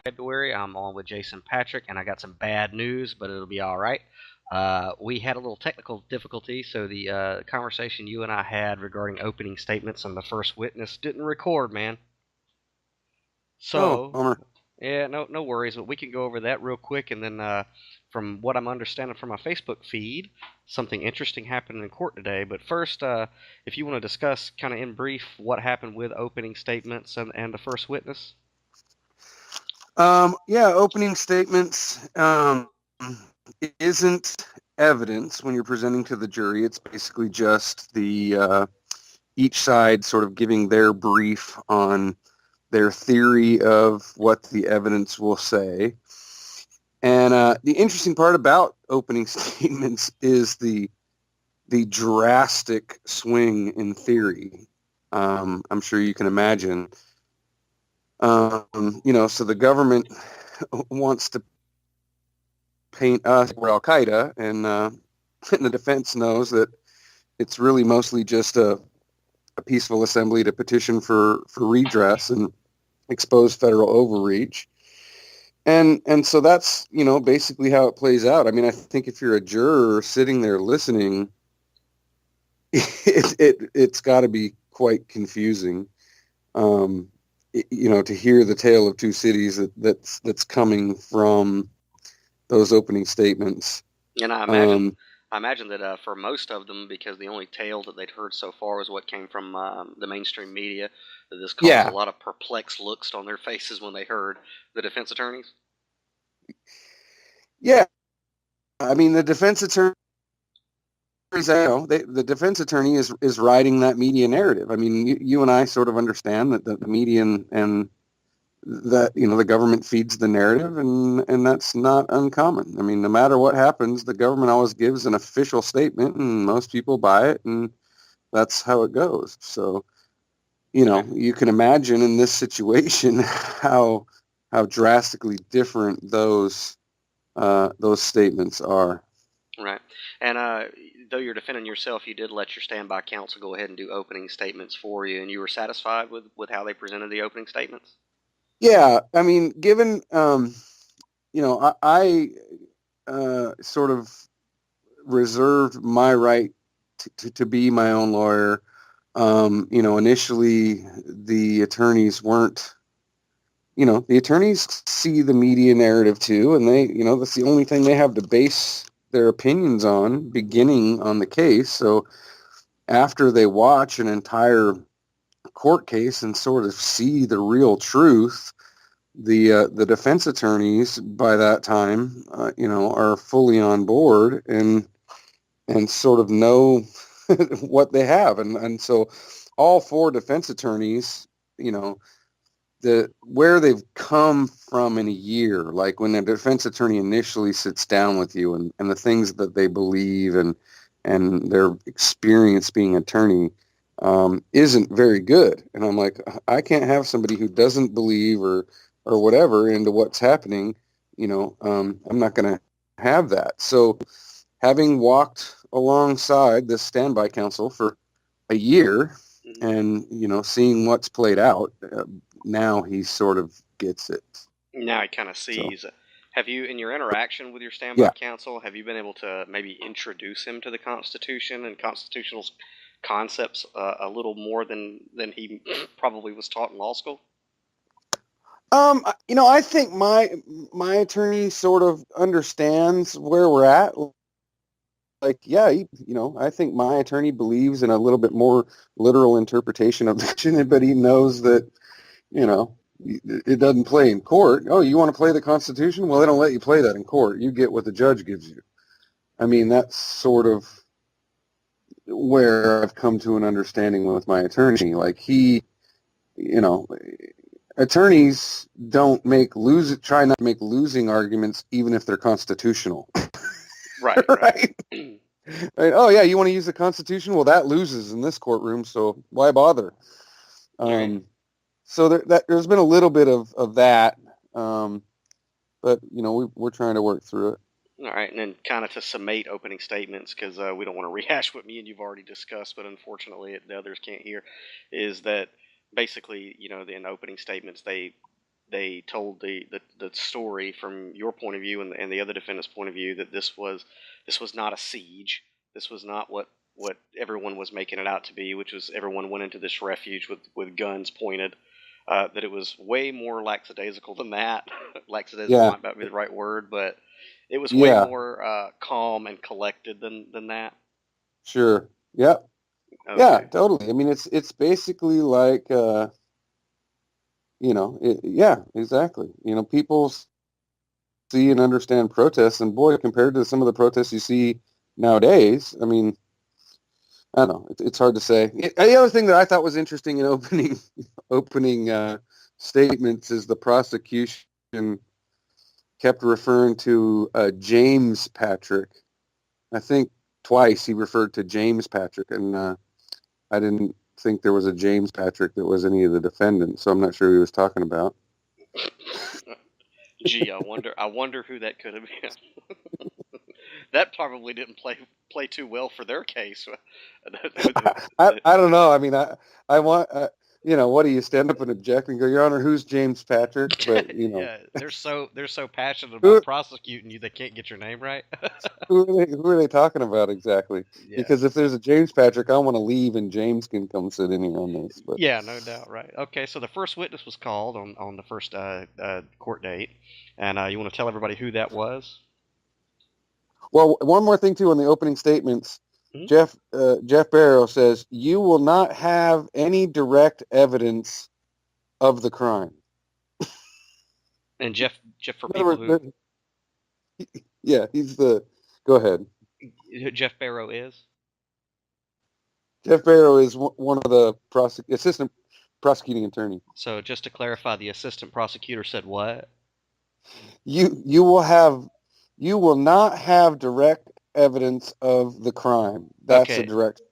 February. I'm on with Jason Patrick, and I got some bad news, but it'll be all right. We had a little technical difficulty, so the conversation you and I had regarding opening statements and the first witness didn't record, man. Oh, So, bummer. yeah, no worries, but we can go over that real quick, and then from what I'm understanding from my Facebook feed, something interesting happened in court today. But first, if you want to discuss kind of in brief what happened with opening statements and the first witness. Yeah, opening statements isn't evidence when you're presenting to the jury. It's basically just the each side sort of giving their brief on their theory of what the evidence will say. And the interesting part about opening statements is the drastic swing in theory. I'm sure you can imagine. So the government wants to paint us we're Al Qaeda, and and the defense knows that it's really mostly just a peaceful assembly to petition for redress and expose federal overreach. And so that's basically how it plays out. I mean, I think if you're a juror sitting there listening, it's got to be quite confusing. To hear the tale of two cities that's coming from those opening statements. And I imagine that for most of them, because the only tale that they'd heard so far was what came from the mainstream media, that this caused a Yeah, lot of perplexed looks on their faces when they heard the defense attorneys. yeah. I mean, the defense attorney, the defense attorney is writing that media narrative. I mean, you and I sort of understand that the media and that the government feeds the narrative, and that's not uncommon. I mean, no matter what happens, the government always gives an official statement, and most people buy it, and that's how it goes. So, Okay. you can imagine in this situation how drastically different those statements are. Right. And though you're defending yourself, you did let your standby counsel go ahead and do opening statements for you, and you were satisfied with how they presented the opening statements? Yeah, I mean, given I sort of reserved my right to be my own lawyer. Initially the attorneys weren't. The attorneys see the media narrative too, and that's the only thing they have to base their opinions on, beginning on the case. So after they watch an entire court case and sort of see the real truth, the defense attorneys by that time, are fully on board and sort of know what they have, and so all four defense attorneys, where they've come from in a year, like when a defense attorney initially sits down with you and the things that they believe and their experience being attorney isn't very good. And I'm like, I can't have somebody who doesn't believe or whatever into what's happening. I'm not going to have that. So having walked alongside this standby counsel for a year Hmm. and, seeing what's played out, now he sort of gets it. Now he kind of So, sees. Have you, in your interaction with your standby yeah. counsel, have you been able to maybe introduce him to the Constitution and constitutional concepts a little more than he probably was taught in law school? I think my attorney sort of understands where we're at. Like, yeah, I think my attorney believes in a little bit more literal interpretation of the Constitution, but he knows that, you know, it doesn't play in court. Oh, you want to play the Constitution? Well, they don't let you play that in court. You get what the judge gives you. I mean, that's sort of where I've come to an understanding with my attorney. Like you know, attorneys don't try not to make losing arguments, even if they're constitutional. Right, right. Right? Right? Oh yeah, you want to use the Constitution? Well, that loses in this courtroom, so why bother? Right. Um, so there's been a little bit of that, but we're trying to work through it. All right, and then kind of to summate opening statements, because we don't want to rehash what me and you've already discussed, but unfortunately the others can't hear, is that basically, in opening statements, they told the story from your point of view and the other defendant's point of view that this was not a siege. This was not what everyone was making it out to be, which was everyone went into this refuge with guns pointed. That it was way more lackadaisical than that. Lackadaisical Yeah, might not be the right word, but it was way yeah, more calm and collected than that. sure. Yep. Yeah, Okay. totally. I mean, it's basically like, yeah, exactly. People see and understand protests, and boy, compared to some of the protests you see nowadays, I mean, I don't know. It's hard to say. The other thing that I thought was interesting in opening statements is the prosecution kept referring to James Patrick. I think twice he referred to James Patrick, and I didn't think there was a James Patrick that was any of the defendants, so I'm not sure who he was talking about. Gee, I wonder who that could have been. That probably didn't play too well for their case. I don't know. I mean, I want what do you stand up and object and go, Your Honor, who's James Patrick? But Yeah, they're so passionate who about prosecuting you they can't get your name right. who are they talking about exactly? Yeah. Because if there's a James Patrick, I want to leave and James can come sit in here on this. But Yeah, no doubt, right. Okay, so the first witness was called on the first court date, and you want to tell everybody who that was? well, one more thing too on the opening statements. Mhm. Jeff Barrow says you will not have any direct evidence of the crime. And Jeff, for In other people words, who yeah, he's the. Go ahead. who Jeff Barrow is. Jeff Barrow is one of the assistant prosecuting attorney. So just to clarify, the assistant prosecutor said what? You will not have direct evidence of the crime. That's a Okay, direct.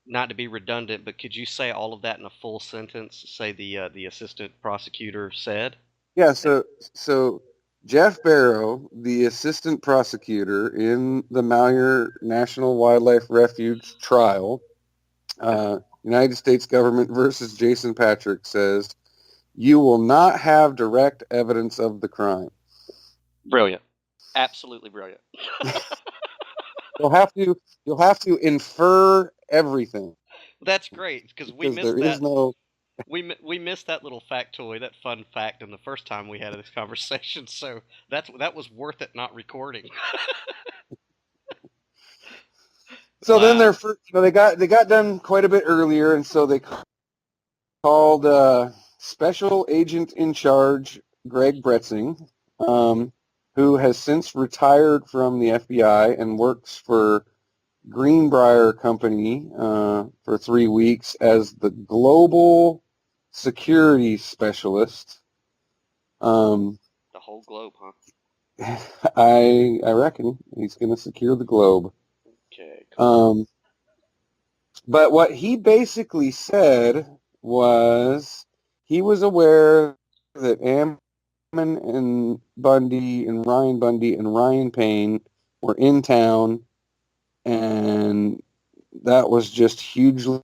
not to be redundant, but could you say all of that in a full sentence? Say the assistant prosecutor said. Yeah. So Jeff Barrow, the assistant prosecutor in the Malheur National Wildlife Refuge trial, United States government versus Jason Patrick, says you will not have direct evidence of the crime. Brilliant, absolutely brilliant. You'll have to infer everything That's great because we because there missed is that. no. We missed that little factoid, that fun fact, in the first time we had this conversation. So that was worth it not recording. So then Wow. they got done quite a bit earlier, and so they called special agent in charge Greg Bretzing, who has since retired from the FBI and works for Greenbrier Company for 3 weeks as the global security specialist. The whole globe, huh? I reckon he's going to secure the globe. Okay, cool. But what he basically said was he was aware that Ammon and Bundy and Ryan Payne were in town, and that was just hugely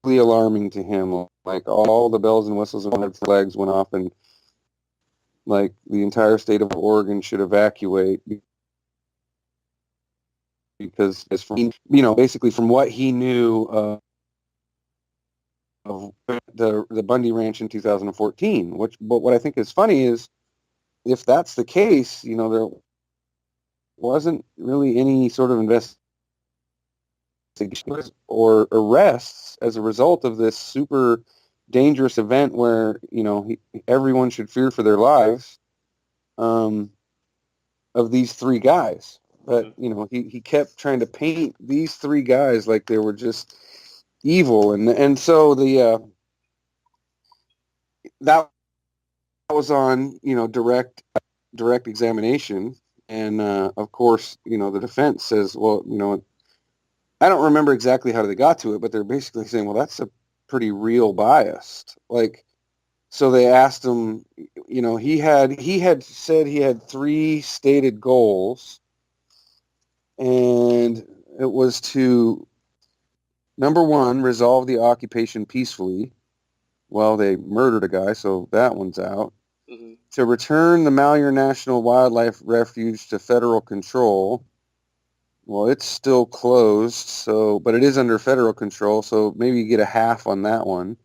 alarming to him. Like all the bells and whistles and red flags went off, and like the entire state of Oregon should evacuate because, as from basically from what he knew of the Bundy Ranch in 2014. But what I think is funny is if that's the case, there wasn't really any sort of investigation or arrests as a result of this super dangerous event where everyone should fear for their lives, of these three guys. But he kept trying to paint these three guys like they were just evil, and so that was on direct examination, and of course the defense says, well, I don't remember exactly how they got to it, but they're basically saying, well, that's a pretty real bias. Like, so they asked him, he had said he had three stated goals, and it was to, number one, resolve the occupation peacefully. Well, they murdered a guy, so that one's out. Mm-hmm. To return the Malheur National Wildlife Refuge to federal control. Well, it's still closed, so but it is under federal control, so maybe you get a half on that one.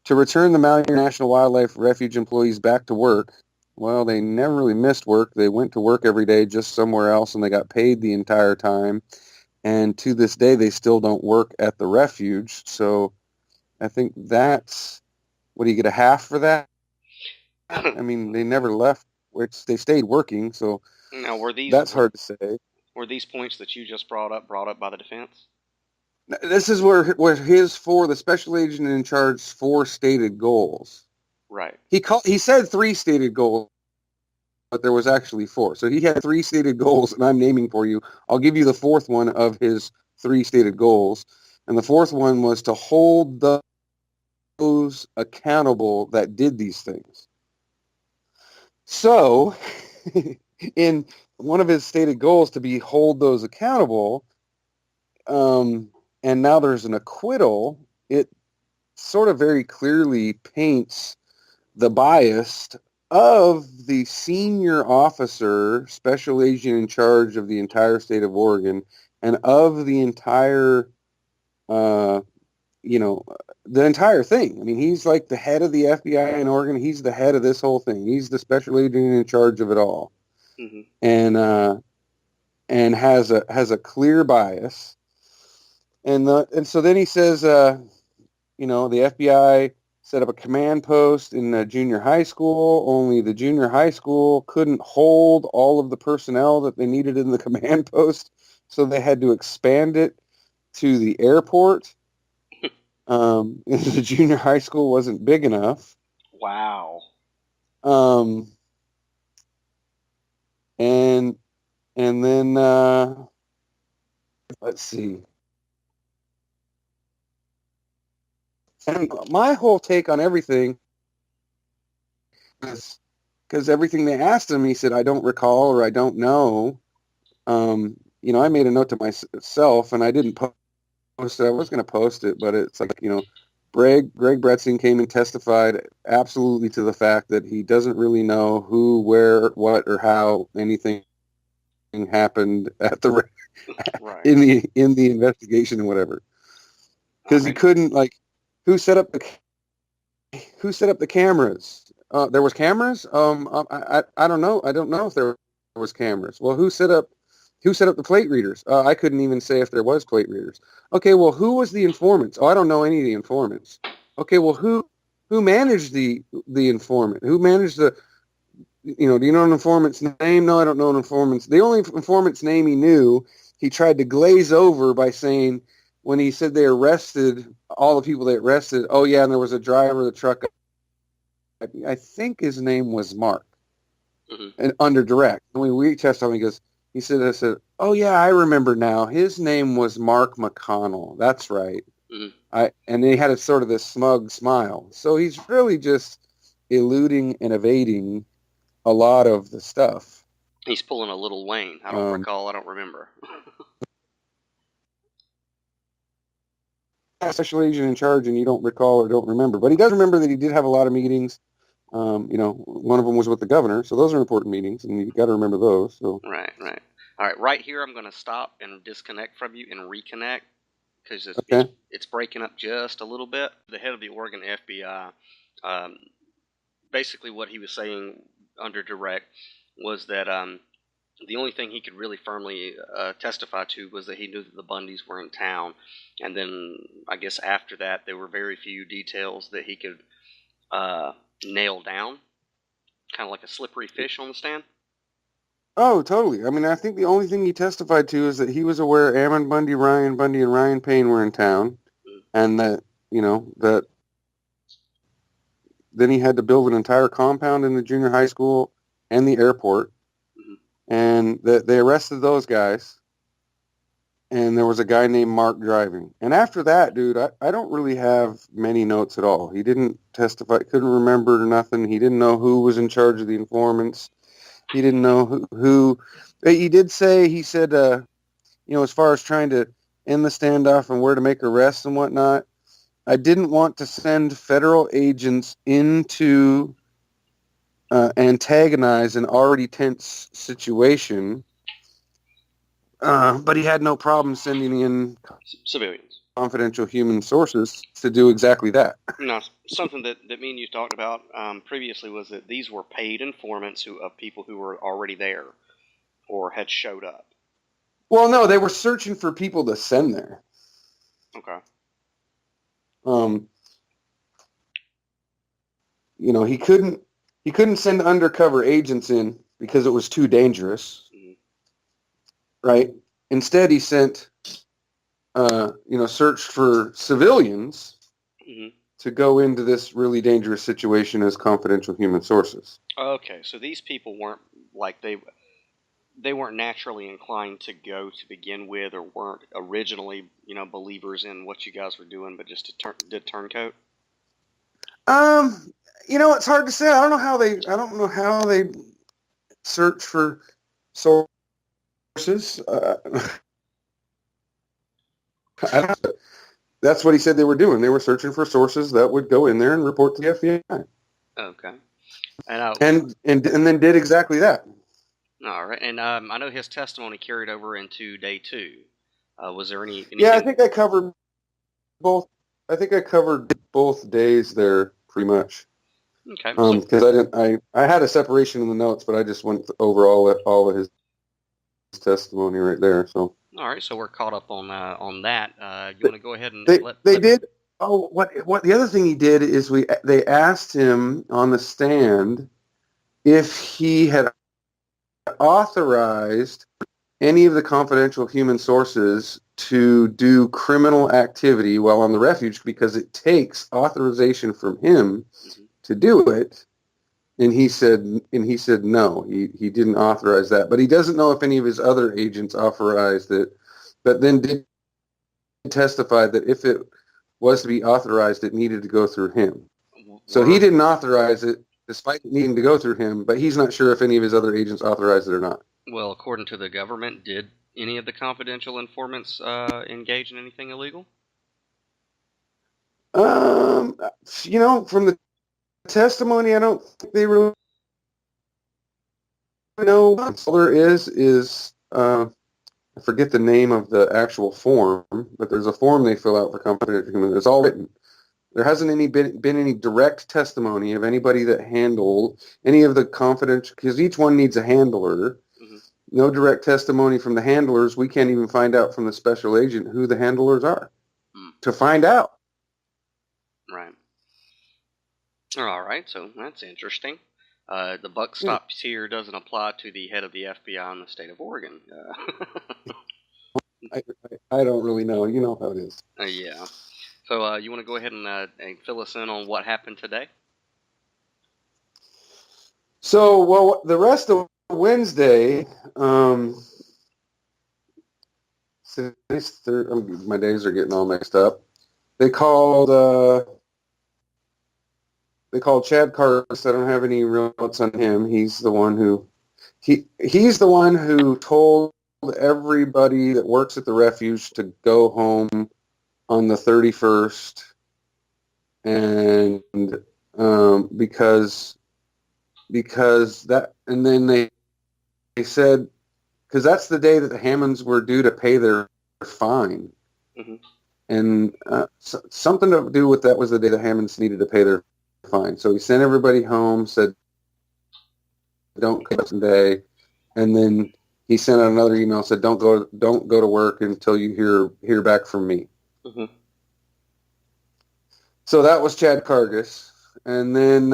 To return the Malheur National Wildlife Refuge employees back to work. Well, they never really missed work. They went to work every day, just somewhere else, and they got paid the entire time. And to this day, they still don't work at the refuge. So I think that's, what do you get, a half for that? I mean, they never left. They stayed working, so Now, that's hard to say. were these points that you just brought up by the defense? This is where the special agent in charge, 4 stated goals. Right. He said 3 stated goals, but there was actually 4. So he had 3 stated goals, and I'm naming for you. I'll give you the 4th one of his 3 stated goals. And the 4th one was to hold those accountable that did these things. So in one of his stated goals to be hold those accountable, and now there's an acquittal, it sort of very clearly paints the bias of the senior officer, special agent in charge of the entire state of Oregon, and of the entire, the entire thing. I mean, he's like the head of the FBI in Oregon. He's the head of this whole thing. He's the special agent in charge of it all, mm-hmm. and has a clear bias. And so then he says, the FBI set up a command post in the junior high school, only the junior high school couldn't hold all of the personnel that they needed in the command post, so they had to expand it to the airport. The junior high school wasn't big enough. Wow. And then, let's see. And my whole take on everything is, because everything they asked him, he said, I don't recall or I don't know. I made a note to myself, and I didn't post it. I was going to post it, but it's like, Greg Bretzing came and testified absolutely to the fact that he doesn't really know who, where, what, or how anything happened at the right. in the investigation and whatever, because he couldn't, like, who set up the cameras? There was cameras. I don't know. I don't know if there was cameras. Well, who set up the plate readers? I couldn't even say if there was plate readers. Okay, well, who was the informants? Oh, I don't know any of the informants. Okay, well, who managed the informant? Who managed the, do you know an informant's name? No, I don't know an informant's. The only informant's name he knew, he tried to glaze over by saying, when he said they arrested all the people they arrested, oh yeah, and there was a driver of the truck. I think his name was Mark, mm-hmm. and under direct. When we tested him, I said, oh yeah, I remember now. His name was Mark McConnell. That's right. Mm-hmm. And he had a sort of this smug smile. So he's really just eluding and evading a lot of the stuff. He's pulling a Little Wayne. I don't recall. I don't remember. Special agent in charge, and you don't recall or don't remember, but he does remember that he did have a lot of meetings. One of them was with the governor, so those are important meetings, and you got to remember those. So right. All right here I'm going to stop and disconnect from you and reconnect, because it's breaking up just a little bit. The head of the Oregon FBI, basically what he was saying under direct was that the only thing he could really firmly testify to was that he knew that the Bundys were in town. And then I guess after that, there were very few details that he could nail down, kind of like a slippery fish on the stand. Oh, totally. I mean, I think the only thing he testified to is that he was aware Ammon Bundy, Ryan Bundy, and Ryan Payne were in town, and that, that then he had to build an entire compound in the junior high school and the airport, and that they arrested those guys, and there was a guy named Mark driving. And after that, dude, I don't really have many notes at all. He didn't testify, couldn't remember nothing. He didn't know who was in charge of the informants. He didn't know who He did say, he said, as far as trying to end the standoff and where to make arrests and whatnot, I didn't want to send federal agents into antagonize an already tense situation, but he had no problem sending in Civilians. confidential human sources to do exactly that. Now, something that me and you talked about previously was that these were paid informants of people who were already there or had showed up. Well, no, they were searching for people to send there. Okay. He couldn't send undercover agents in because it was too dangerous, right? Instead, he sent, searched for civilians to go into this really dangerous situation as confidential human sources. Okay, so these people weren't like they weren't naturally inclined to go to begin with, or weren't originally, believers in what you guys were doing, but just did turncoat. It's hard to say. I don't know how they search for sources. That's what he said they were doing. They were searching for sources that would go in there and report to the FBI. Okay. And then did exactly that. All right. And I know his testimony carried over into day 2. Was there anything? Yeah, I think I covered both. I think I covered both days there pretty much. Okay. Because I had a separation in the notes, but I just went over all of his testimony right there. So. All right. So we're caught up on that. You want to go ahead and they did. Oh, what the other thing he did is they asked him on the stand if he had authorized any of the confidential human sources to do criminal activity while on the refuge, because it takes authorization from him to do it. And he said no, he didn't authorize that, but he doesn't know if any of his other agents authorized it, but then did testify that if it was to be authorized, it needed to go through him. So he didn't authorize it despite needing to go through him, but he's not sure if any of his other agents authorized it or not. Well, according to the government, did any of the confidential informants engage in anything illegal? From the testimony, I don't think they really know. All there is I forget the name of the actual form, but there's a form they fill out for confidential human. It's all written. There hasn't been any direct testimony of anybody that handled any of the confidential, because each one needs a handler. No direct testimony from the handlers. We can't even find out from the special agent who the handlers are to find out. Right. All right, so that's interesting. The buck stops here doesn't apply to the head of the FBI in the state of Oregon. I don't really know. You know how it is. Yeah. So you want to go ahead and fill us in on what happened today? So, well, the rest of Wednesday, my days are getting all mixed up. They called Chad Cargus. I don't have any real notes on him. He's the one who told everybody that works at the refuge to go home on the 31st, and because that, and then they said, because that's the day that the Hammonds were due to pay their fine, and something to do with that was the day the Hammonds needed to pay their fine. So he sent everybody home, said, "Don't come today," and then he sent out another email, said, "Don't go to work until you hear back from me." So that was Chad Cargus, and then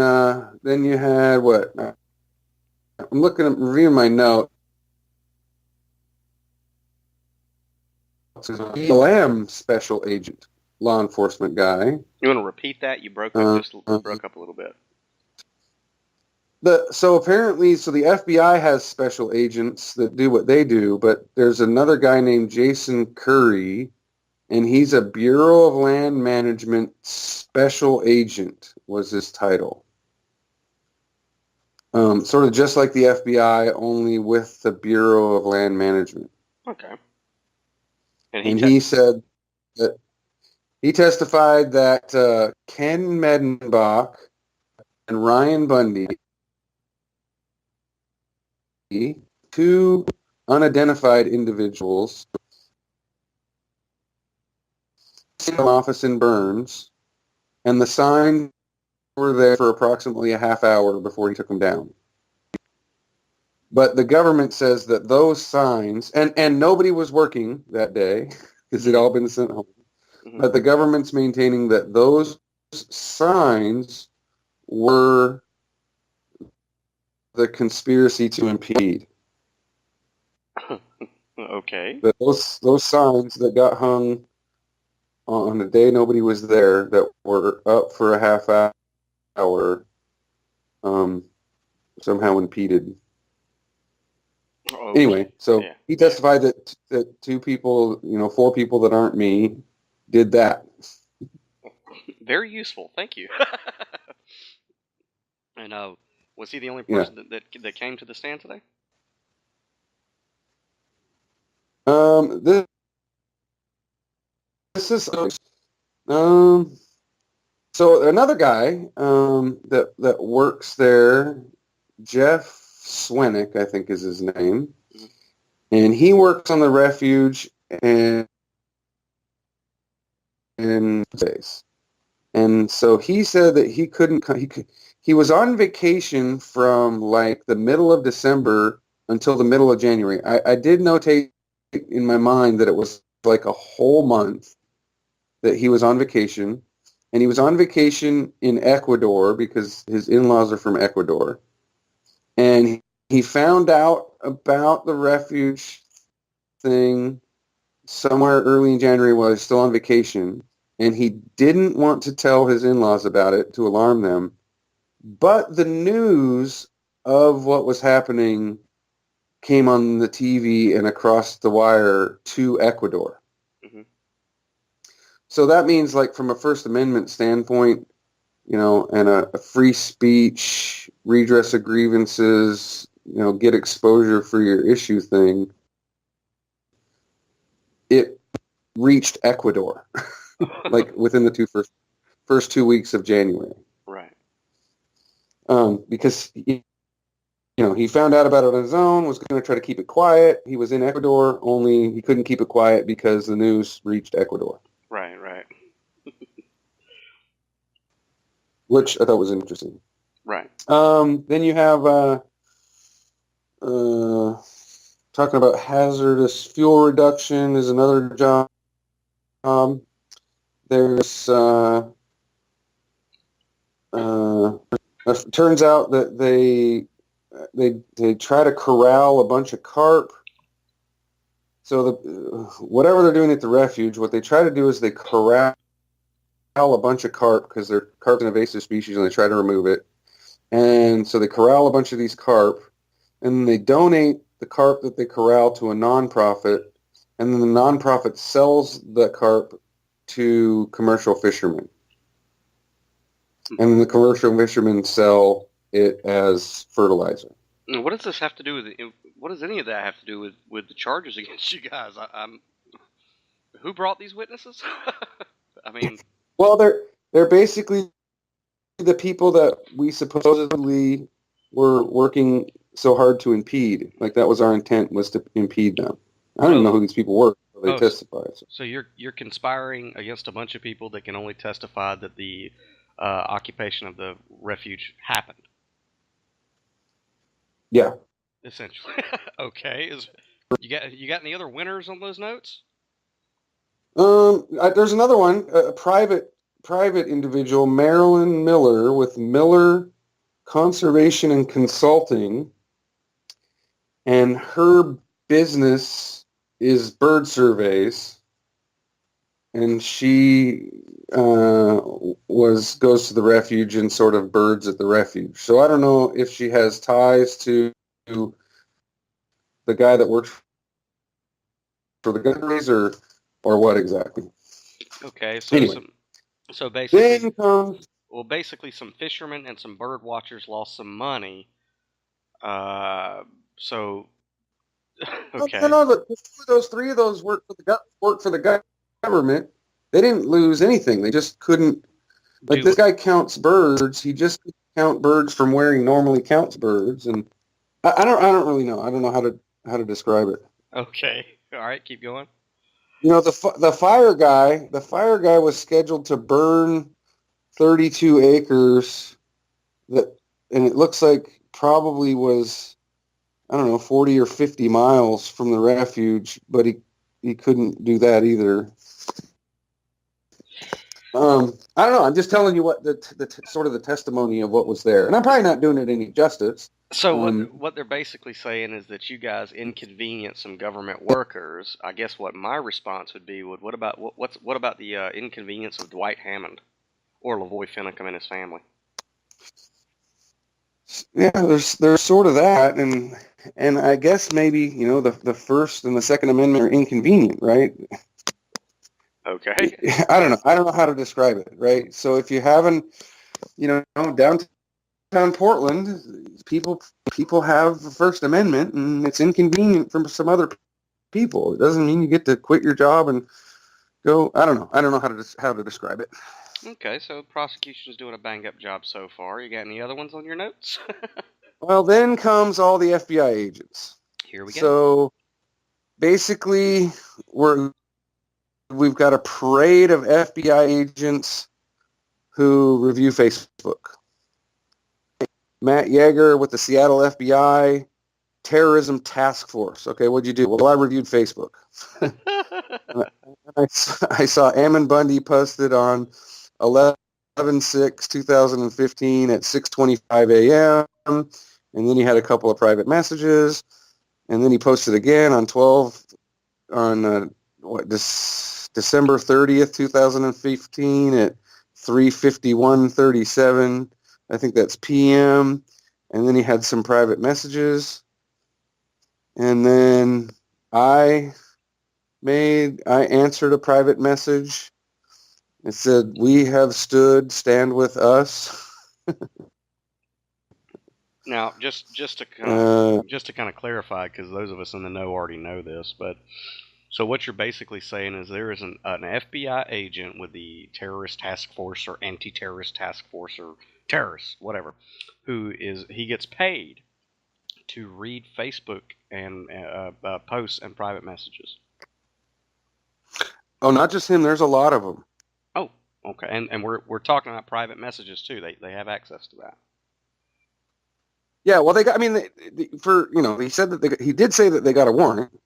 you had what? I'm reviewing my note. Lamb special agent, law enforcement guy. You want to repeat that? You broke up broke up a little bit. So apparently, the FBI has special agents that do what they do, but there's another guy named Jason Curry, and he's a Bureau of Land Management special agent was his title. Sort of just like the FBI, only with the Bureau of Land Management. Okay. And And he said that he testified that Ken Medenbach and Ryan Bundy, two unidentified individuals, in an office in Burns, and the signs were there for approximately a half hour before he took them down. But the government says that those signs, and nobody was working that day because they'd all been sent home, but the government's maintaining that those signs were the conspiracy to impede. Okay. That those signs that got hung on the day nobody was there, that were up for a half hour, somehow impeded. Okay. Anyway, so he testified that two people, four people that aren't me, did that. Very useful. Thank you. And was he the only person that came to the stand today? This is so another guy that works there, Jeff Swenick, I think is his name, and he works on the refuge and in space. And so he said that he couldn't. He was on vacation from like the middle of December until the middle of January. I did notate in my mind that it was like a whole month that he was on vacation, and he was on vacation in Ecuador because his in-laws are from Ecuador. And he found out about the refuge thing somewhere early in January while he was still on vacation, and he didn't want to tell his in-laws about it to alarm them. But the news of what was happening came on the TV and across the wire to Ecuador. Mm-hmm. So that means, like, from a First Amendment standpoint, and a free speech, redress of grievances, get exposure for your issue thing, it reached Ecuador, like within the first 2 weeks of January. Right. Because he found out about it on his own, was going to try to keep it quiet. He was in Ecuador, only he couldn't keep it quiet because the news reached Ecuador. Right, right. Which I thought was interesting. Right. Then you have talking about hazardous fuel reduction is another job. There's it turns out that they try to corral a bunch of carp. So whatever they're doing at the refuge, what they try to do is they corral a bunch of carp because they're carp's an invasive species and they try to remove it. And so they corral a bunch of these carp and they donate the carp that they corral to a nonprofit, and then the nonprofit sells the carp to commercial fishermen. And the commercial fishermen sell it as fertilizer. What does this have to do with what does any of that have to do with the charges against you guys? Who brought these witnesses? I mean, well, they're basically the people that we supposedly were working so hard to impede. Like, that was our intent, was to impede them. I don't even know who these people were. They testified. So you're conspiring against a bunch of people that can only testify that the occupation of the refuge happened. Yeah. Essentially. Okay. You got any other winners on those notes? There's another one, a private individual, Marilyn Miller, with Miller Conservation and Consulting, and her business is bird surveys, and she goes to the refuge and sort of birds at the refuge. So I don't know if she has ties to the guy that works for the gun raiser or what exactly. Okay, so anyway, so basically, then comes, basically some fishermen and some bird watchers lost some money So No, no, okay. no. Those three of those worked for the government. They didn't lose anything. They just couldn't. Like Do this guy counts birds. He just couldn't count birds from where he normally counts birds, and I don't really know. I don't know how to describe it. okay. All right, keep going. The fire guy was scheduled to burn 32 acres that, and it looks like probably was, I don't know, 40 or 50 miles from the refuge, but he couldn't do that either. I don't know. I'm just telling you what the sort of the testimony of what was there, and I'm probably not doing it any justice. So Um, what they're basically saying is that you guys inconvenience some government workers. I guess what my response would be would what about the inconvenience of Dwight Hammond or Lavoy Finicum and his family? yeah, there's sort of that, and I guess maybe the First and the Second Amendment are inconvenient, right? Okay. I don't know how to describe it, right? So if you haven't, downtown Portland, people have the First Amendment, and it's inconvenient for some other people. It doesn't mean you get to quit your job and go. I don't know. I don't know how to describe it. Okay, so prosecution's doing a bang up job so far. You got any other ones on your notes? Well, then comes all the FBI agents. Here we go. So basically, we've got a parade of FBI agents who review Facebook. Matt Yeager with the Seattle FBI Terrorism Task Force. Okay, what'd you do? Well, I reviewed Facebook. I saw Ammon Bundy posted on 11/6/2015 at 6:25 a.m. And then he had a couple of private messages, and then he posted again on December 30th, 2015 at 3:51:37. I think that's p.m. And then he had some private messages, and then I answered a private message. It said, "We have stood, stand with us." Now, just to Uh, clarify, because those of us in the know already know this, but so what you're basically saying is there is an FBI agent with the terrorist task force or anti-terrorist task force or terrorists, whatever, he gets paid to read Facebook and posts and private messages. oh, not just him. There's a lot of them. Oh, okay, and we're talking about private messages too. They have access to that. Yeah, well, they got. I mean, he said that he did say that they got a warrant.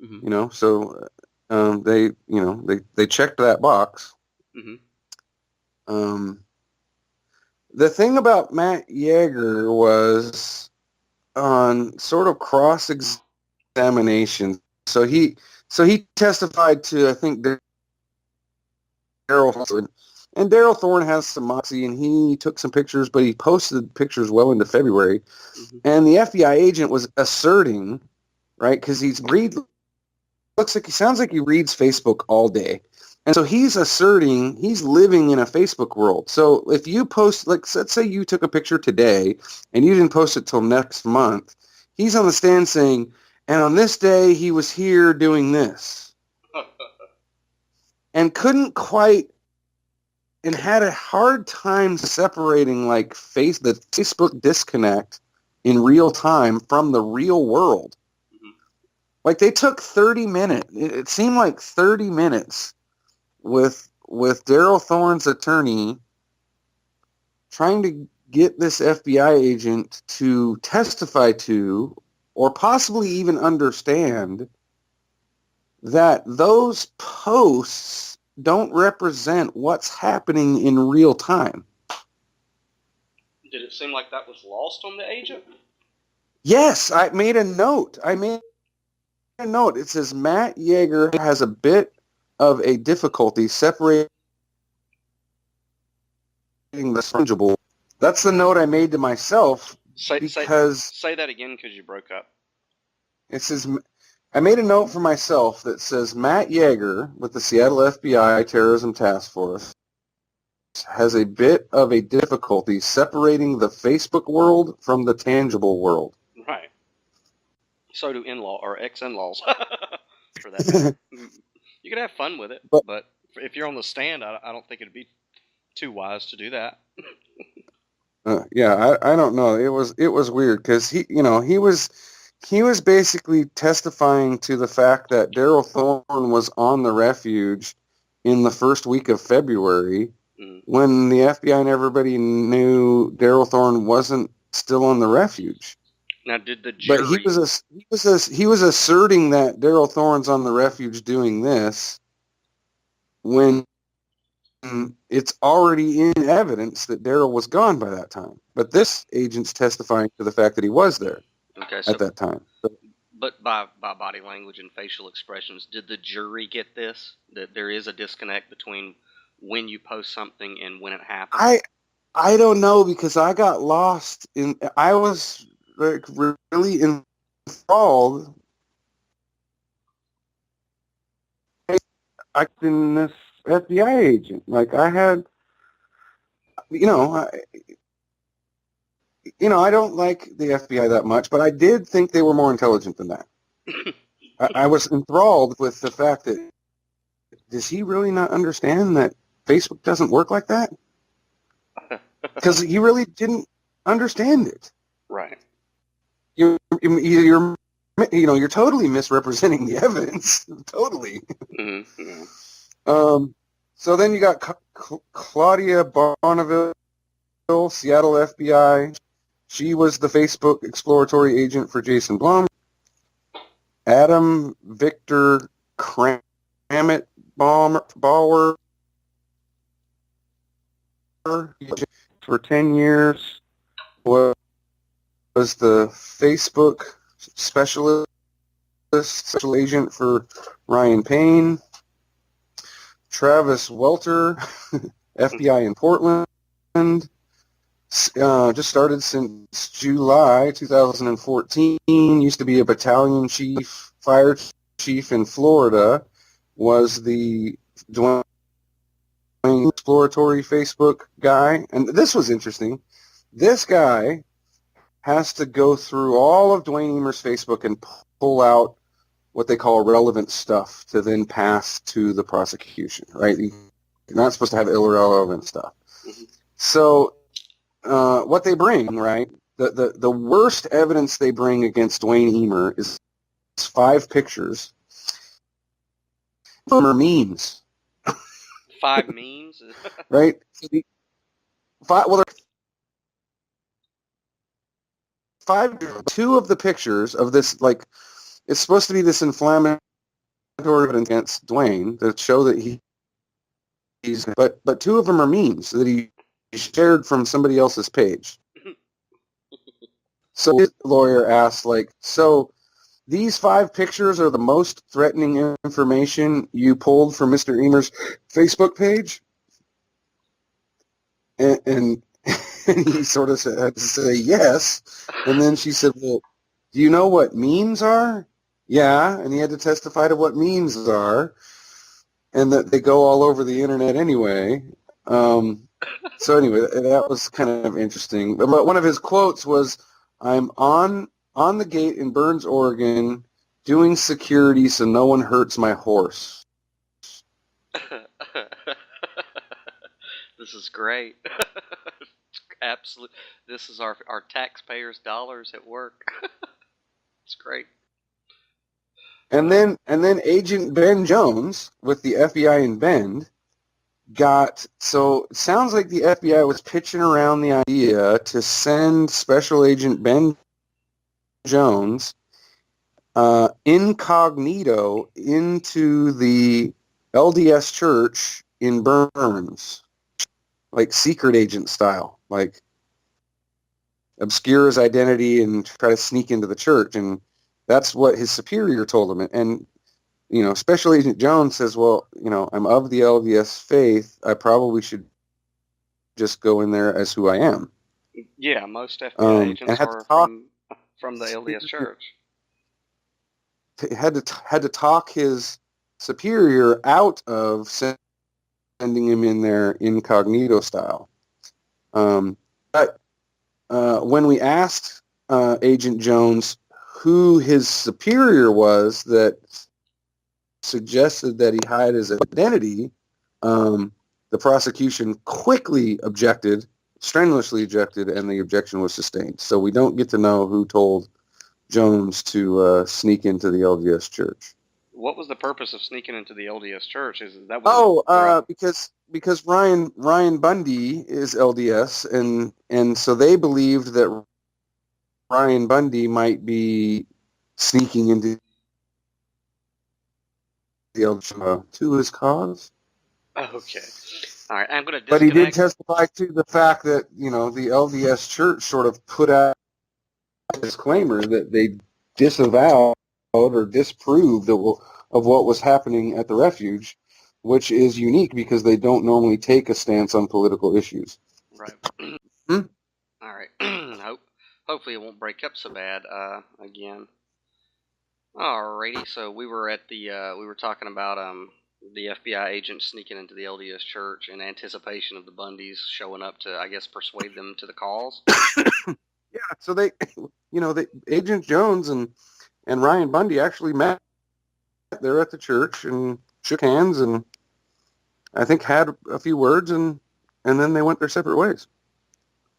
Hmm. So they checked that box. Hmm. The thing about Matt Yeager was on sort of cross-examination. So he testified to, I think, Daryl Thorne. And Daryl Thorne has some moxie, and he took some pictures, but he posted pictures well into February. Hmm. And the FBI agent was asserting, right, because he sounds like he reads Facebook all day. And so he's asserting he's living in a Facebook world. So if you post, like, let's say you took a picture today and you didn't post it till next month, he's on the stand saying, and on this day he was here doing this. And couldn't quite, and had a hard time separating the Facebook disconnect in real time from the real world. Hmm. Like they took 30 minutes. It seemed like 30 minutes with Daryl Thorne's attorney trying to get this FBI agent to testify to, or possibly even understand, that those posts don't represent what's happening in real time. Did it seem like that was lost on the agent? Yes, I made a note. It says Matt Yeager has a bit of a difficulty separating the fungible. That's the note I made to myself because Say that again because you broke up. it says, I made a note for myself that says Matt Yeager with the Seattle FBI Terrorism Task Force has a bit of a difficulty separating the Facebook world from the tangible world. Right. So do in-law or ex-in-laws, for that matter. You can have fun with it, But but if you're on the stand, I don't think it'd be too wise to do that. yeah, I don't know. It was weird because he was basically testifying to the fact that Daryl Thorne was on the refuge in the first week of February when the FBI and everybody knew Daryl Thorne wasn't still on the refuge. Now, did the But jury? he was asserting that Daryl Thorne's on the refuge doing this when it's already in evidence that Daryl was gone by that time. But this agent's testifying to the fact that he was there at that time. But by body language and facial expressions, did the jury get this? That there is a disconnect between when you post something and when it happened? I don't know because I got lost I was like really enthralled in this FBI agent. Like I had, I don't like the FBI that much, but I did think they were more intelligent than that. I was enthralled with the fact that does he really not understand that Facebook doesn't work like that? Because he really didn't understand it. Right. You're totally misrepresenting the evidence. Totally. Mm-hmm. So then you got Claudia Bonneville, Seattle FBI. She was the Facebook exploratory agent for Jason Blum. Adam Victor Kramit Bauer for 10 years was the Facebook special agent for Ryan Payne. Travis Welter, FBI in Portland, just started since July 2014, used to be a battalion chief, fire chief in Florida, was the Dwayne exploratory Facebook guy. And this was interesting. This guy has to go through all of Dwayne Emer's Facebook and pull out what they call relevant stuff to then pass to the prosecution, right? You're not supposed to have irrelevant stuff. Mm-hmm. So what they bring, right, the worst evidence they bring against Dwayne Emer is 5 pictures. Some are memes. 5 memes? Right? Well, 2 of the pictures of this, like, it's supposed to be this inflammatory evidence against Dwayne that show that he's, but 2 of them are memes that he shared from somebody else's page. So his lawyer asked, like, so these 5 pictures are the most threatening information you pulled from Mr. Emer's Facebook page? And he sort of had to say yes. And then she said, well, do you know what memes are? Yeah, and he had to testify to what memes are, and that they go all over the internet anyway. So anyway, that was kind of interesting. But one of his quotes was, I'm on the gate in Burns, Oregon, doing security so no one hurts my horse. This is great. Absolutely. This is our taxpayers' dollars at work. It's great. And then Agent Ben Jones with the FBI in Bend so it sounds like the FBI was pitching around the idea to send Special Agent Ben Jones incognito into the LDS church in Burns, like secret agent style, like obscure his identity and try to sneak into the church. And that's what his superior told him. And Special Agent Jones says, well, I'm of the LDS faith. I probably should just go in there as who I am. Yeah, most FBI agents are from the LDS church. Had to talk his superior out of sending him in there incognito style. But when we asked Agent Jones who his superior was that suggested that he hide his identity, the prosecution quickly objected, strenuously objected, and the objection was sustained. So we don't get to know who told Jones to sneak into the LDS church. What was the purpose of sneaking into the LDS church? Is that was because Ryan Bundy is LDS, and so they believed that Ryan Bundy might be sneaking into the LDS to his cause. Okay. All right, I'm going to disconnect. But he did testify to the fact that, the LDS church sort of put out a disclaimer that they disavowed or disproved of what was happening at the refuge, which is unique because they don't normally take a stance on political issues. Right. All right. Hopefully it won't break up so bad again. Alrighty, so we were at we were talking about the FBI agent sneaking into the LDS church in anticipation of the Bundys showing up to, I guess, persuade them to the cause. Yeah, so they, Agent Jones and Ryan Bundy actually met there at the church and shook hands and I think had a few words and then they went their separate ways.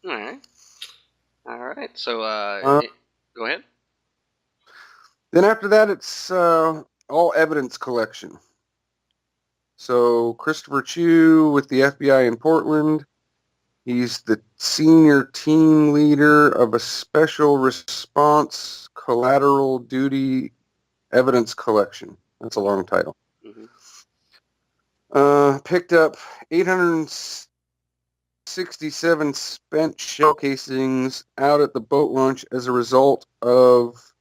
All right. So go ahead. Then after that, it's all evidence collection. So Christopher Chu with the FBI in Portland. He's the senior team leader of a special response collateral duty evidence collection. That's a long title. Mm-hmm. Picked up 867 spent shell casings out at the boat launch as a result of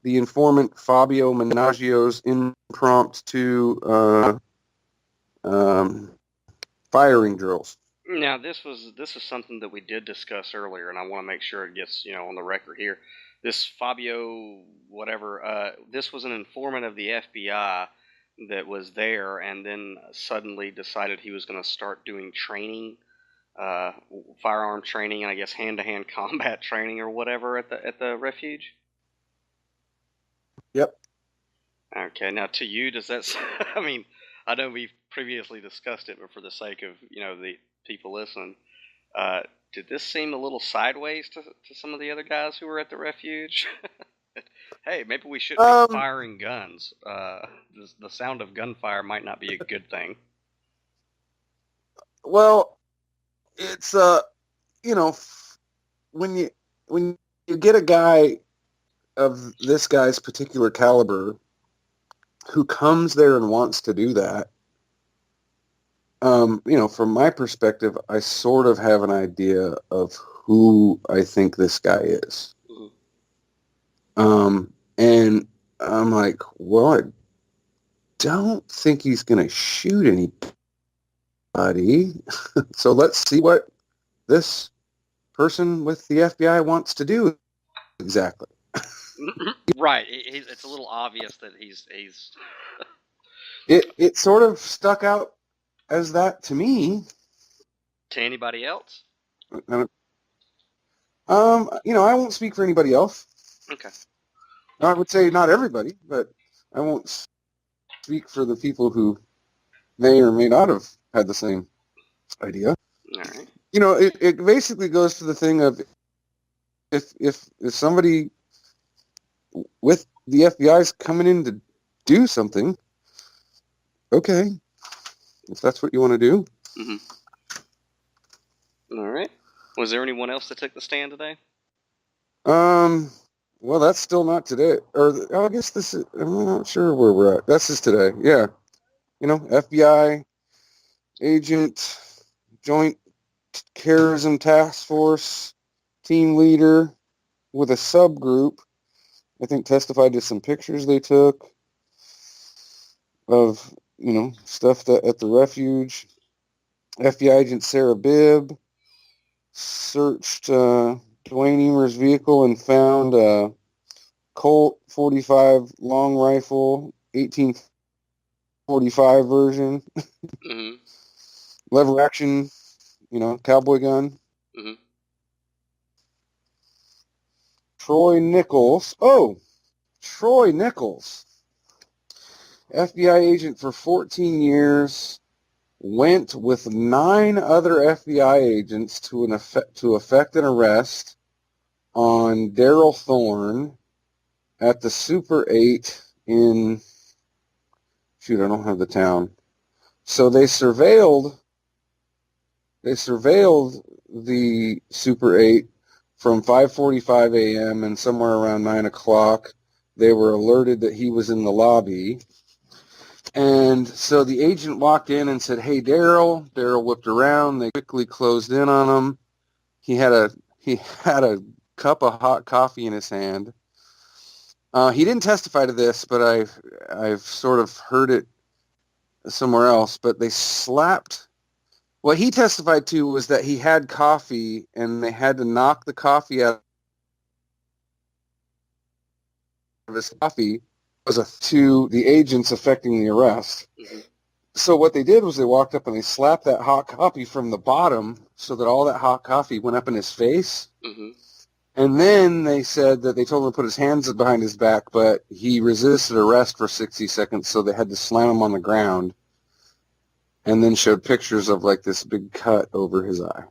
the informant Fabio Menaggio's impromptu firing drills. Now, this is something that we did discuss earlier, and I want to make sure it gets on the record here. This Fabio, whatever, this was an informant of the FBI that was there, and then suddenly decided he was going to start doing training, firearm training, and I guess hand-to-hand combat training or whatever at the refuge. Yep. Okay. Now, to you, does that? I mean, I know we've previously discussed it, but for the sake of the people listening, did this seem a little sideways to some of the other guys who were at the refuge? Hey, maybe we shouldn't be firing guns. The sound of gunfire might not be a good thing. Well, it's when you get a guy of this guy's particular caliber who comes there and wants to do that, from my perspective, I sort of have an idea of who I think this guy is. Mm-hmm. And I'm like, well, I don't think he's going to shoot anybody. So let's see what this person with the FBI wants to do exactly. Right. It's a little obvious that he's... It sort of stuck out as that to me. To anybody else? I won't speak for anybody else. Okay. I would say not everybody, but I won't speak for the people who may or may not have had the same idea. All right. It basically goes to the thing of if somebody with the FBI's coming in to do something, okay, if that's what you want to do. Mm-hmm. All right. Was there anyone else that took the stand today? Well, that's still not today. Or I guess this is, I'm not sure where we're at. This is today, yeah. FBI agent, Joint Terrorism Task Force team leader with a subgroup, I think, testified to some pictures they took of, stuff that at the refuge. FBI agent Sarah Bibb searched Dwayne Emer's vehicle and found a Colt 45 long rifle, 18 45 version, Mm-hmm. lever action, cowboy gun. Mm-hmm. Troy Nichols. Oh, Troy Nichols, FBI agent for 14 years, went with 9 other FBI agents to effect an arrest on Daryl Thorne at the Super 8 in, shoot, I don't have the town. So they surveilled the Super 8 from 5:45 a.m. and somewhere around 9 o'clock. They were alerted that he was in the lobby. And so the agent walked in and said, "Hey, Daryl." Daryl whipped around. They quickly closed in on him. He had a cup of hot coffee in his hand. He didn't testify to this, but I've sort of heard it somewhere else. But they slapped. What he testified to was that he had coffee, and they had to knock the coffee out of his coffee to the agents affecting the arrest. Mm-hmm. So what they did was they walked up and they slapped that hot coffee from the bottom so that all that hot coffee went up in his face. Mm-hmm. And then they said that they told him to put his hands behind his back, but he resisted arrest for 60 seconds, so they had to slam him on the ground, and then showed pictures of like this big cut over his eye,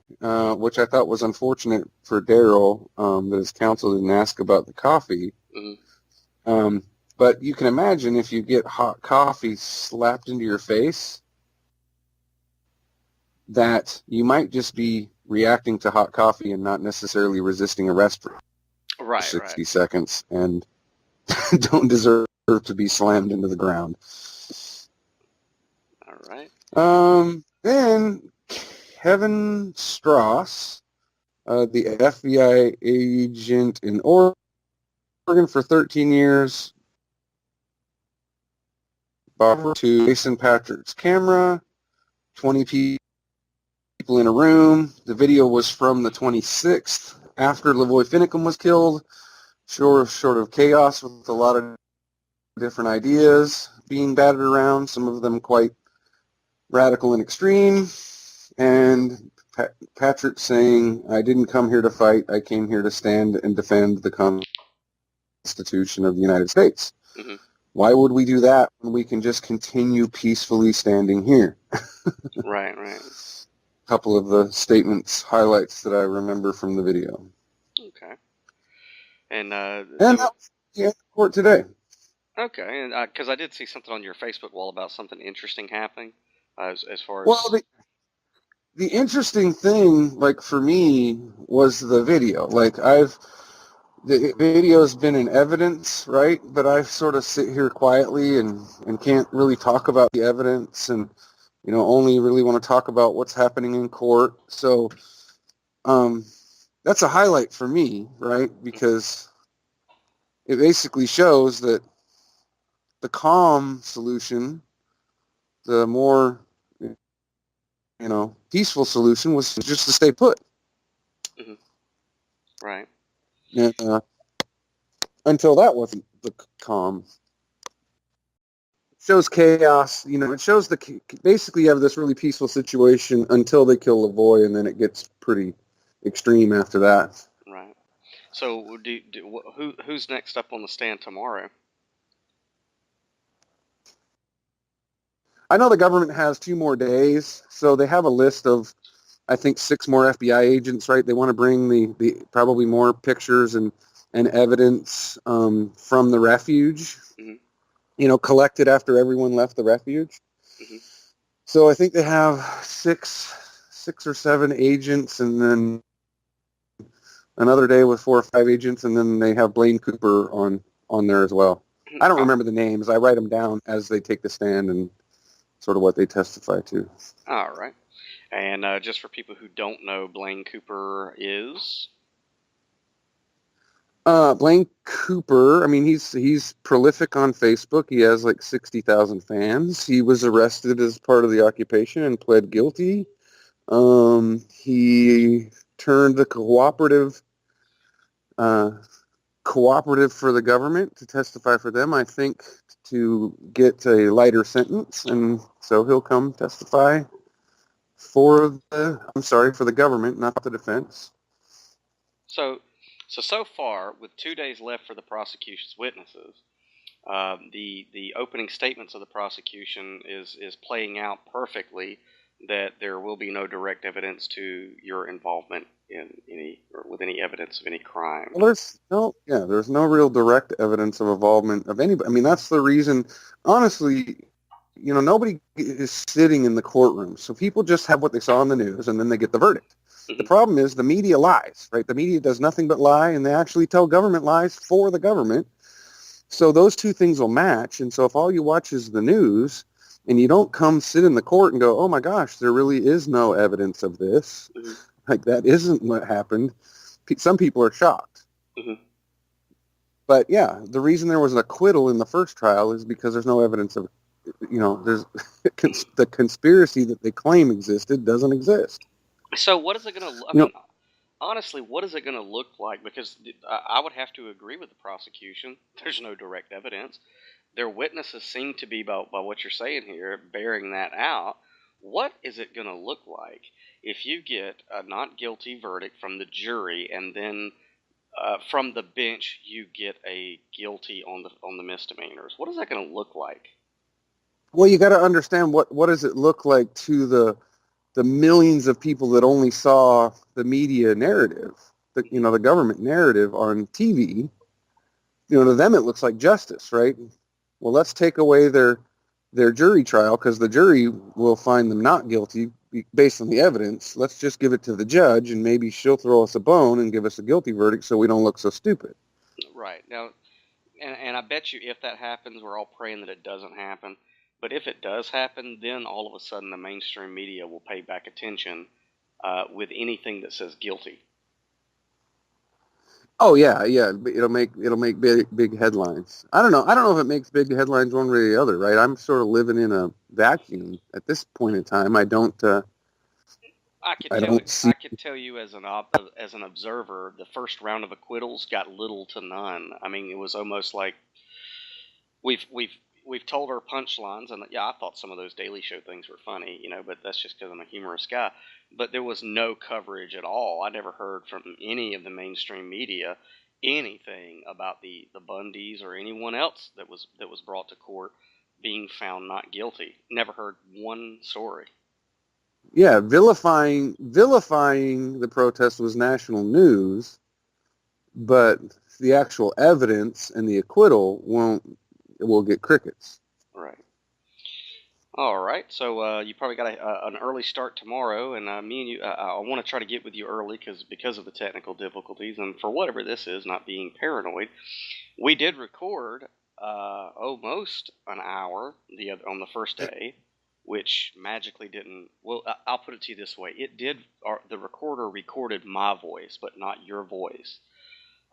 which I thought was unfortunate for Daryl, that his counsel didn't ask about the coffee. Mm-hmm. But you can imagine if you get hot coffee slapped into your face, that you might just be reacting to hot coffee and not necessarily resisting arrest for Right, 60 right. seconds, and don't deserve to be slammed into the ground. All right. Then Kevin Strauss, the FBI agent in Oregon for 13 years, brought to Jason Patrick's camera, 20 people in a room. The video was from the 26th, after Lavoy Finicum was killed. Short of chaos with a lot of different ideas being batted around, some of them quite radical and extreme. And Patrick saying, "I didn't come here to fight. I came here to stand and defend the Constitution of the United States." Mm-hmm. Why would we do that when we can just continue peacefully standing here? Right, right. A couple of the highlights that I remember from the video. Okay. And And so, that was the court today. okay, and because I did see something on your Facebook wall about something interesting happening, as far Well, as. the interesting thing, like for me, was the video. The video's been in evidence, right? But I sort of sit here quietly and can't really talk about the evidence, and only really want to talk about what's happening in court. So that's a highlight for me, right? Because it basically shows that the calm solution, the more peaceful solution, was just to stay put. Mm-hmm. Right. And until that wasn't the calm. It shows chaos. It shows basically you have this really peaceful situation until they kill Lavoy, and then it gets pretty extreme after that. Right. So, who's next up on the stand tomorrow? I know the government has 2 more days, so they have a list of, I think, 6 more FBI agents, right? They want to bring the probably more pictures and evidence from the refuge, Mm-hmm. Collected after everyone left the refuge. Mm-hmm. So I think they have 6 or 7 agents, and then another day with 4 or 5 agents, and then they have Blaine Cooper on there as well. I don't remember the names. I write them down as they take the stand and sort of what they testify to. All right. And just for people who don't know, Blaine Cooper is. Blaine Cooper, I mean, he's prolific on Facebook. He has like 60,000 fans. He was arrested as part of the occupation and pled guilty. He turned the cooperative cooperative for the government to testify for them, I think, to get a lighter sentence, and so he'll come testify for the government, not the defense. So far, with 2 days left for the prosecution's witnesses, the opening statements of the prosecution is playing out perfectly that there will be no direct evidence to your involvement in any or with any evidence of any crime. Well, there's no real direct evidence of involvement of anybody. I mean, that's the reason. Honestly, nobody is sitting in the courtroom, so people just have what they saw on the news, and then they get the verdict. The problem is the media lies, right? The media does nothing but lie, and they actually tell government lies for the government. So those two things will match. And so if all you watch is the news and you don't come sit in the court and go, oh my gosh, there really is no evidence of this, like that isn't what happened, some people are shocked. But yeah, the reason there was an acquittal in the first trial is because there's no evidence of, there's the conspiracy that they claim existed doesn't exist. So what is it going to, honestly, what is it going to look like? Because I would have to agree with the prosecution. There's no direct evidence. Their witnesses seem to be, by what you're saying here, bearing that out. What is it going to look like if you get a not guilty verdict from the jury and then from the bench you get a guilty on the misdemeanors? What is that going to look like? Well, you got to understand what does it look like to the millions of people that only saw the media narrative, the government narrative on TV. To them it looks like justice, right? Well, let's take away their jury trial because the jury will find them not guilty based on the evidence. Let's just give it to the judge, and maybe she'll throw us a bone and give us a guilty verdict so we don't look so stupid. Right. Now, and I bet you if that happens, we're all praying that it doesn't happen. But if it does happen, then all of a sudden the mainstream media will pay back attention with anything that says guilty. Oh yeah. It'll make big headlines. I don't know if it makes big headlines one way or the other, right? I'm sort of living in a vacuum at this point in time. I could tell you as an observer, the first round of acquittals got little to none. I mean, it was almost like we've told our punchlines, and yeah, I thought some of those Daily Show things were funny, but that's just because I'm a humorous guy. But there was no coverage at all. I never heard from any of the mainstream media anything about the Bundys or anyone else that was brought to court being found not guilty. Never heard one story. Yeah, vilifying the protest was national news, but the actual evidence and the acquittal will get crickets. Right. All right. So you probably got an early start tomorrow, and me and you, I want to try to get with you early because of the technical difficulties, and for whatever this is, not being paranoid, we did record almost an hour on the first day, which magically didn't. Well, I'll put it to you this way: the recorder recorded my voice, but not your voice.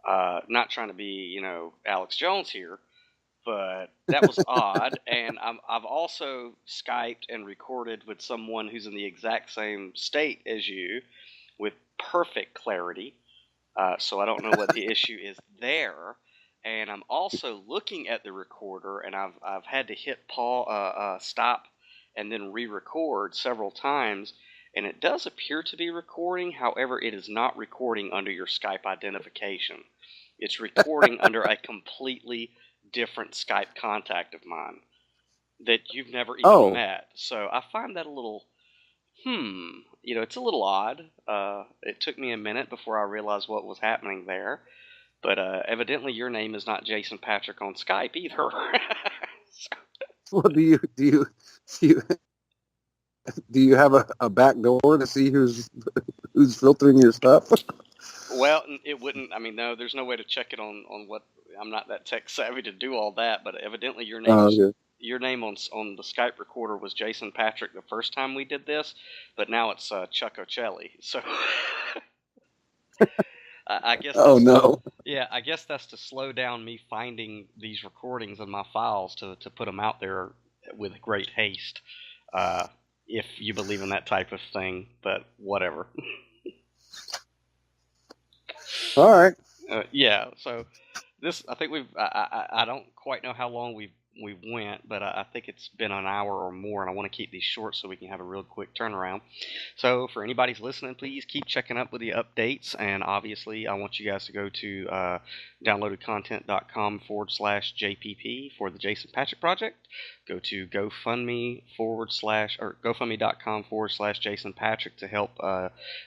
Not trying to be, Alex Jones here. But that was odd, and I've also Skyped and recorded with someone who's in the exact same state as you, with perfect clarity. So I don't know what the issue is there. And I'm also looking at the recorder, and I've had to hit stop, and then re-record several times. And it does appear to be recording. However, it is not recording under your Skype identification. It's recording under a completely different Skype contact of mine that you've never even met. So I find that a little, it's a little odd. It took me a minute before I realized what was happening there. But evidently your name is not Jason Patrick on Skype either. Well, do you have a back door to see who's filtering your stuff? Well, it wouldn't. I mean, no, there's no way to check it on what. I'm not that tech savvy to do all that. But evidently, your name on the Skype recorder was Jason Patrick the first time we did this, but now it's Chuck Ocelli. So I guess. Oh no. Yeah, I guess that's to slow down me finding these recordings in my files to put them out there with great haste. If you believe in that type of thing, but whatever. All right. Yeah. So this, I think I don't quite know how long we went, but I think it's been an hour or more, and I want to keep these short so we can have a real quick turnaround. So for anybody's listening, please keep checking up with the updates, and obviously I want you guys to go to downloadedcontent.com/JPP for the Jason Patrick Project. Go to GoFundMe or GoFundMe.com/Jason Patrick to help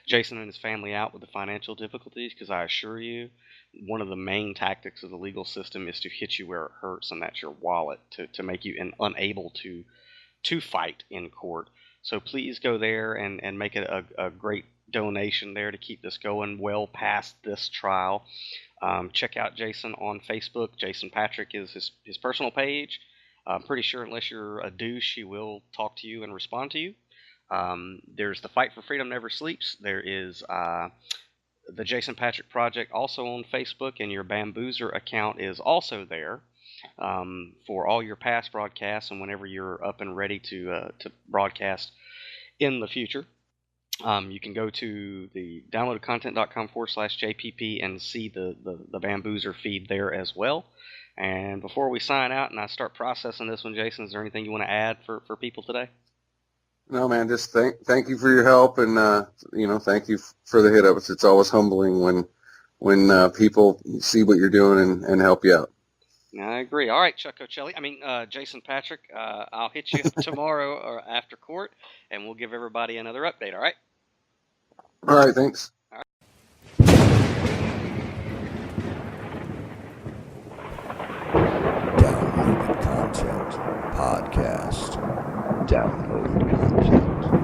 Jason and his family out with the financial difficulties, because I assure you, one of the main tactics of the legal system is to hit you where it hurts, and that's your wallet, to make you unable to fight in court. So please go there and make it a great donation there to keep this going well past this trial. Check out Jason on Facebook. Jason Patrick is his personal page. I'm pretty sure unless you're a douche, he will talk to you and respond to you. There's the Fight for Freedom Never Sleeps. There is the Jason Patrick Project also on Facebook, and your Bamboozer account is also there for all your past broadcasts and whenever you're up and ready to broadcast in the future. You can go to the downloadedcontent.com/JPP and see the Bamboozer feed there as well. And before we sign out and I start processing this one, Jason, is there anything you want to add for people today? No, man, just thank you for your help, and thank you for the hit ups. It's always humbling when people see what you're doing and help you out. I agree. All right, Chuck Ocelli. Jason Patrick. I'll hit you tomorrow or after court, and we'll give everybody another update. All right. All right. Thanks. All right. Downloaded Content Podcast. Downloaded Content.